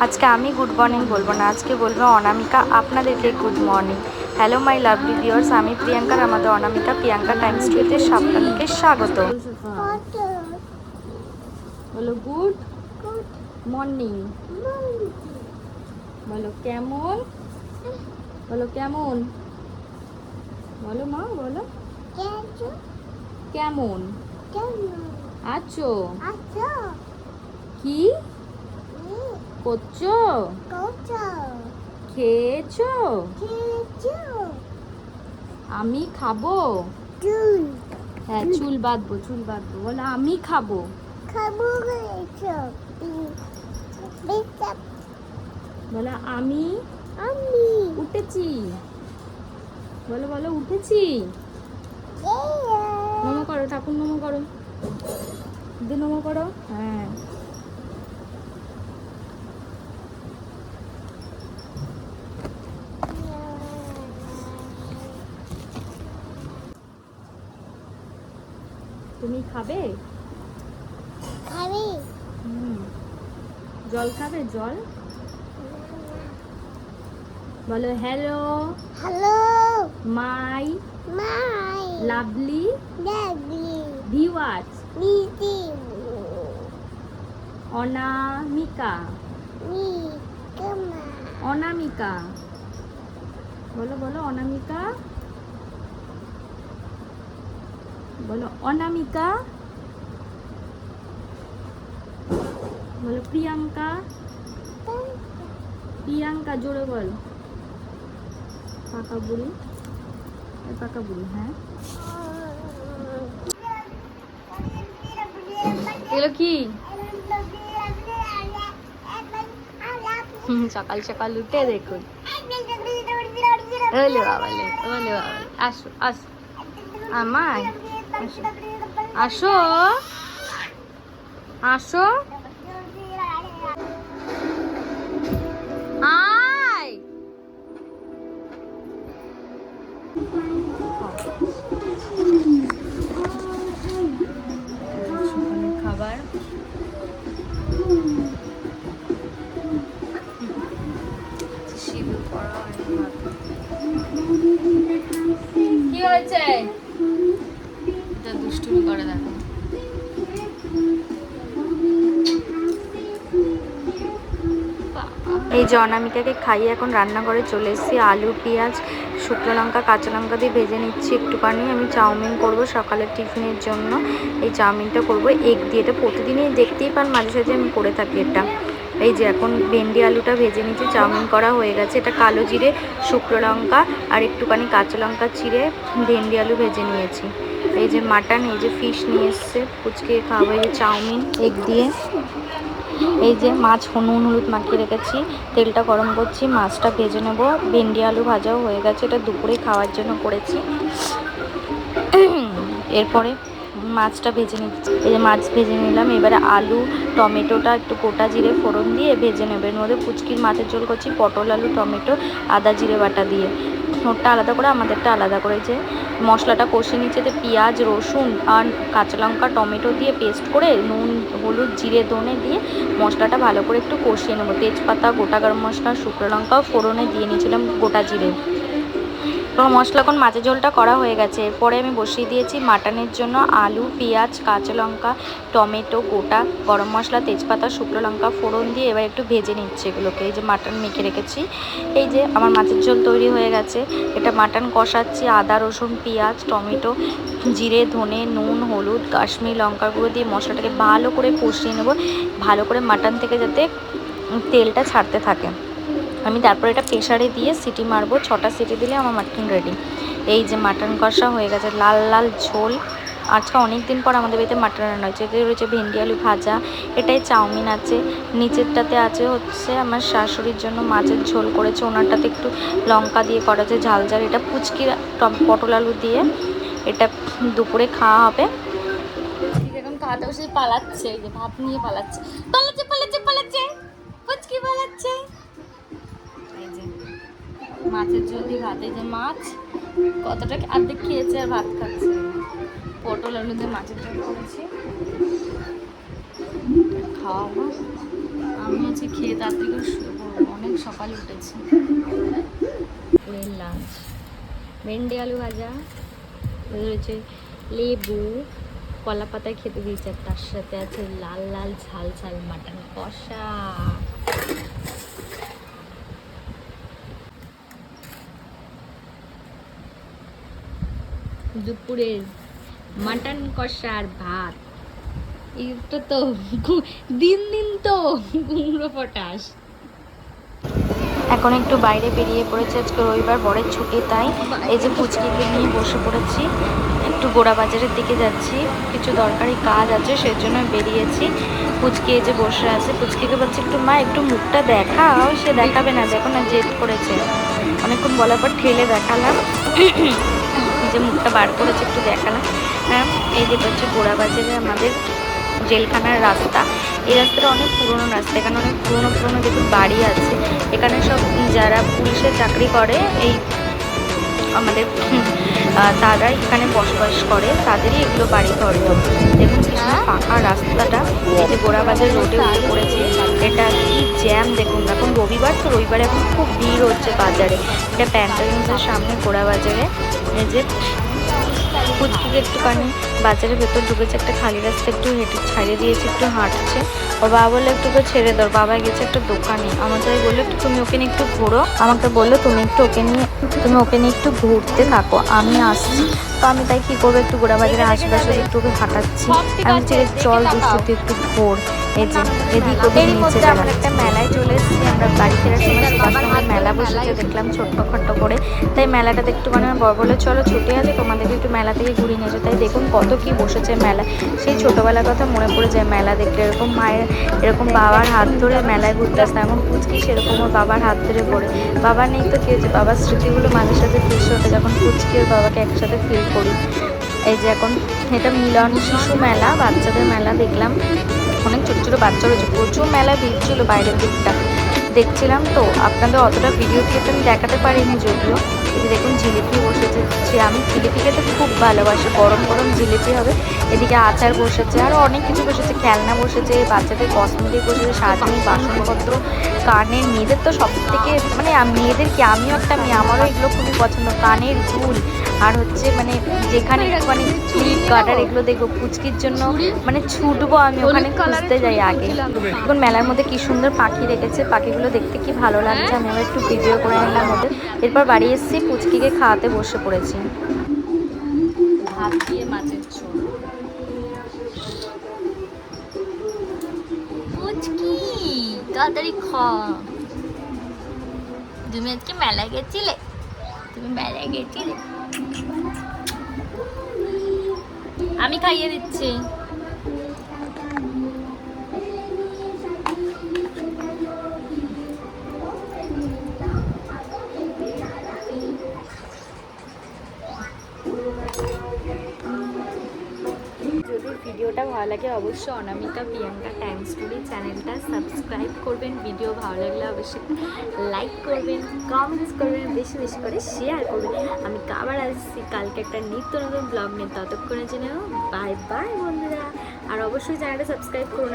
আজকে আমি good morning বলবো না, আজকে বলবো অনামিকা আপনাদেরকে good morning. Hello my lovely viewers, আমি প্রিয়াঙ্কার আমাদের অনামিকা প্রিয়াঙ্কা টাইমস টুতে আপনাদেরকে স্বাগত। বলো গুড মর্নিং, বলো কেমন, বলো কেমন, বলো মা, বলো কেমন আছো, কি করছো, খেয়েছো, আমি খাবো, হ্যাঁ চুল বাঁধবো, চুল বাঁধবো, বলো আমি খাবো, বলো আমি উঠেছি, বলো বলো উঠেছি, নমো করো, ঠাকুর নমো করো, দিদি নমো করো, হ্যাঁ তুমি খাবে, জল খাবে, জল বলো হ্যালো মাই লাভলি ভিউয়ার্স, অনামিকা, অনামিকা, বলো বলো অনামিকা, বলো অনামিকা, বলো প্রিয়াঙ্কা, প্রিয়াঙ্কা জোরে বল, পাকা বুড়ি, পাকা বুড়ি, হ্যাঁ এগুলো কি সকাল সকাল উঠে দেখুন, ওলে বাবালে, ওলে বাবালে, আসো আসো আমায়, আসো আসো আয়, খাবার কি হয়েছে, দুষ্টুমি করে দেখো, এই যে অনামিকাকে খাইয়ে এখন রান্নাঘরে চলে এসেছি। আলু পেঁয়াজ শুকনো লঙ্কা কাঁচা লঙ্কা দিয়ে ভেজে নিচ্ছি একটুখানি। আমি চাউমিন করব সকালের টিফিনের জন্য। এই চাউমিনটা করব এগ দিয়ে, এটা প্রতিদিনই দেখতেই পান মাঝে সাঝে আমি করে থাকি এটা। এই যে এখন ভেন্ডি আলুটা ভেজে নিচ্ছি, চাউমিন করা হয়ে গেছে। এটা কালো জিরে শুকনো লঙ্কা আর একটুখানি কাঁচা লঙ্কা চিড়ে ভেন্ডি আলু ভেজে নিয়েছি। এই যে মাটন, এই যে ফিশ নিয়ে এসছে পুচকে খাওয়াবো। এই যে চাউমিন এগ দিয়ে, এই যে মাছ নুন হলুদ মাখিয়ে রেখেছি, তেলটা গরম করছি, মাছটা ভেজে নেব। ভেন্ডি আলু ভাজাও হয়ে গেছে, এটা দুপুরে খাওয়ার জন্য করেছি। এরপরে মাছটা ভেজে নিচ্ছি, এই যে মাছ ভেজে নিলাম। এবারে আলু টমেটোটা একটু গোটা জিরে ফোড়ন দিয়ে ভেজে নেবে। এর মধ্যে পুচকির মাছের ঝোল করছি পটল আলু টমেটো আদা জিরে বাটা দিয়ে, ওরটা আলাদা করে আমাদেরটা আলাদা করে। যে মশলাটা কষে নিচ্ছে, পেঁয়াজ রসুন আর কাঁচা লঙ্কা টমেটো দিয়ে পেস্ট করে নুন হলুদ জিরে ধনে দিয়ে মশলাটা ভালো করে একটু কষিয়ে নেবো। তেজপাতা গোটা গরম মশলা শুকনো লঙ্কাও ফোড়নে দিয়ে নিয়েছিলাম গোটা জিরে। এবং মশলা এখন মাছের ঝোলটা করা হয়ে গেছে। এরপরে আমি বসিয়ে দিয়েছি মাটনের জন্য আলু পেঁয়াজ কাঁচা লঙ্কা টমেটো গোটা গরম মশলা তেজপাতা শুকনো লঙ্কা ফোড়ন দিয়ে এবার একটু ভেজে নিচ্ছে এগুলোকে। এই যে মাটন মেখে রেখেছি, এই যে আমার মাছের ঝোল তৈরি হয়ে গেছে। এটা মাটন কষাচ্ছি, আদা রসুন পেঁয়াজ টমেটো জিরে ধনে নুন হলুদ কাশ্মীরি লঙ্কার গুঁড়ো দিয়ে মশলাটাকে ভালো করে কষিয়ে নেব, ভালো করে মাটন থেকে যাতে তেলটা ছাড়তে থাকে। আমি তারপর এটা প্রেশারে দিয়ে সিটি মারবো, 6টা সিটি দিলে আমার মাটন রেডি। এই যে মাটন কষা হয়ে গেছে, লাল লাল ঝোল। আজকে অনেক দিন পর আমাদের বাড়িতে মাটন রান্না হয়েছে। এতে রয়েছে ভেন্ডি আলু ভাজা, এটাই চাউমিন আছে, নিচেরটাতে আছে হচ্ছে আমার শাশুড়ির জন্য মাছের ঝোল করেছে, ওনারটাতে একটু লঙ্কা দিয়ে করেছে ঝাল ঝাল। এটা পুচকির পটল আলু দিয়ে এটা দুপুরে খাওয়া হবে। এখন খাওয়াতে বসে পালাচ্ছে, এই যে ভাত নিয়ে পালাচ্ছে পালাচ্ছে পালাচ্ছে পালাচ্ছে, পুচকি পালাচ্ছে। এই যে মাছের ঝোল দিয়ে ভাত, এই যে মাছ কতটা অর্ধেক খেয়েছে আর ভাত খাচ্ছে। পটল আলু দিয়ে মাছের ঝোল করেছি, খাওয়াবো। আমি হচ্ছে খেয়ে তাড়াতাড়ি করে শুয়ে পড়বো, অনেক সকালে উঠেছি। দুপুরের লাঞ্চ ভেন্ডি আলু ভাজা রয়েছে, লেবু, কলা পাতায় খেতে দিয়েছে, আর তার সাথে আছে লাল লাল ঝাল ঝাল মাটন কষা। দুপুরের মাটন কষা আর ভাত, এটা তো দিন দিন তো কুমড়ো পটাশ। এখন একটু বাইরে বেরিয়ে পড়েছে, আজকে রবিবার, বরের ছুটি, তাই এই যে পুচকিকে নিয়ে বসে পড়েছি। একটু গোড়া বাজারের দিকে যাচ্ছি, কিছু দরকারি কাজ আছে, সেজন্য বেরিয়েছি। পুচকি এই যে বসে আছে, পুচকিকে বলছি একটু মা একটু মুখটা দেখাও, সে দেখাবে না, দেখো না জেদ করেছে। অনেকক্ষণ বলার পর ঠেলে দেখালাম, যে মুখটা বার করেছে, একটু দেখালাম। হ্যাঁ, এই যে হচ্ছে গোড়া বাজারে আমাদের জেলখানার রাস্তা। এই রাস্তাটা অনেক পুরনো রাস্তা, এখানে অনেক পুরনো পুরনো দেখুন বাড়ি আছে। এখানে সব যারা পুলিশে চাকরি করে, এই আমাদের তারা এখানে বসবাস করে, তাদেরই এগুলো বাড়ি ঘর। দেখুন কি সুন্দর ফাঁকা রাস্তাটা। এই যে গোড়াবাজার রোডে উঠে পড়েছে, এটা কি জ্যাম দেখুন। এখন রবিবার তো, রবিবারে এখন খুব ভিড় হচ্ছে বাজারে। এটা প্যান্টালুন্সের সামনে গোড়াবাজারে। এই যে পুচকিকে একটুখানি বাজারের ভেতর ঢুকেছে, একটা খালি রাস্তা একটু হেঁটে ছাড়িয়ে দিয়েছে, একটু হাঁটছে। ওর বাবা বললো একটু ছেড়ে দাও, বাবা গেছে একটা দোকানে। আমাকে বললো একটু তুমি ওকে নিয়ে একটু ঘোরো, আমাকে বললো তুমি ওকে নিয়ে একটু ঘুরতে থাকো, আমি আসছি। তো আমি তাই কী করবো, একটু গোড়াবাজারে আশেপাশে একটু ওকে হাঁটাচ্ছি। আমি ছেড়ে চল দুষ্টুতে একটু ঘোর। এই যে এদিক ওদিক নিচে আমরা একটা মেলায় চলে এসেছি। আমরা বাড়ি ফেরার সময় সুভাষনগর মেলা বসেছে, দেখলাম ছোট্ট করে। তাই মেলাটাতে একটুখানি আমার বর বলে চলো ছুটি আছে, তোমাদেরকে একটু মেলা থেকে ঘুরিয়ে নিয়েছো। তাই দেখুন কত কি বসেছে মেলা। সেই ছোটোবেলার কথা মনে পড়ে যায় মেলা দেখলে। এরকম মায়ের, এরকম বাবার হাত ধরে মেলায় ঘুরতে আসতাম। এখন পুচকি সেরকম ওর বাবার হাত ধরে পড়ে। বাবা নেই তো কি হয়েছে, বাবার স্মৃতিগুলো মাঝে সাথে ফিস ওঠে যখন পুচকি ওর বাবাকে একসাথে ফিল করি। এই যে এখন এটা মিলন শিশু মেলা, বাচ্চাদের মেলা দেখলাম। অনেক ছোটো ছোটো বাচ্চা রয়েছে, প্রচুর মেলা ভিড় ছিল বাইরের দিকটা। দেখছিলাম তো, আপনাদের অতটা ভিডিও ক্লিপ আমি দেখাতে পারিনি যদিও। এই যে দেখুন জিলিপি বসেছে, আমি জিলিপি খেতে খুব ভালোবাসি, গরম গরম জিলিপি হবে। এদিকে আচার বসেছে, আরও অনেক কিছু বসেছে, খেলনা বসেছে, বাচ্চাদের কসমেটিক বসেছে, সাজানো বাসনপত্র, কানের, মেয়েদের তো সব থেকে মানে মেয়েদের কি, আমিও একটা মেয়ে, আমারও এগুলো খুবই পছন্দ, কানের দুল। আর হচ্ছে মানে যেখানে মানে ক্লিপ কাটার এগুলো দেখবো পুচকির জন্য, মানে ছুটবো আমি ওখানে, খুঁজতে যাই আগে। এখন মেলার মধ্যে কি সুন্দর পাখি রেখেছে, পাখিগুলো দেখতে কি ভালো লাগছে। আমি আবার একটু ভিডিও করে নিলাম ওদের। এরপর বাড়ি এসেছি, পুচকিকে খাওয়াতে বসে পড়েছি। ভাত দিয়ে মাছের ঝোল। পুচকি তাড়াতাড়ি খা। তুমি আজকে মেলায় গেছিলে? তুমি মেলায় গেছিলে? আমি খাইয়ে দিচ্ছি। যদি ভিডিওটা ভালো লাগে অবশ্যই অনামিকা প্রিয়াঙ্কা টাইম স্টোরি চ্যানেলটা সাবস্ক্রাইব করবেন। ভিডিও ভালো লাগলে অবশ্যই লাইক করবেন, কমেন্টস করবেন, বেশি বেশি করে শেয়ার করবেন। আমি আবার আসছি কালকে একটা নিত্য নতুন ব্লগ নিয়ে, ততক্ষণের জন্য বাই বাই বন্ধুরা। আর অবশ্যই চ্যানেলটা সাবস্ক্রাইব করুন,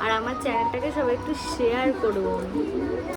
আর আমার চ্যানেলটাকে সবাই একটু শেয়ার করুন।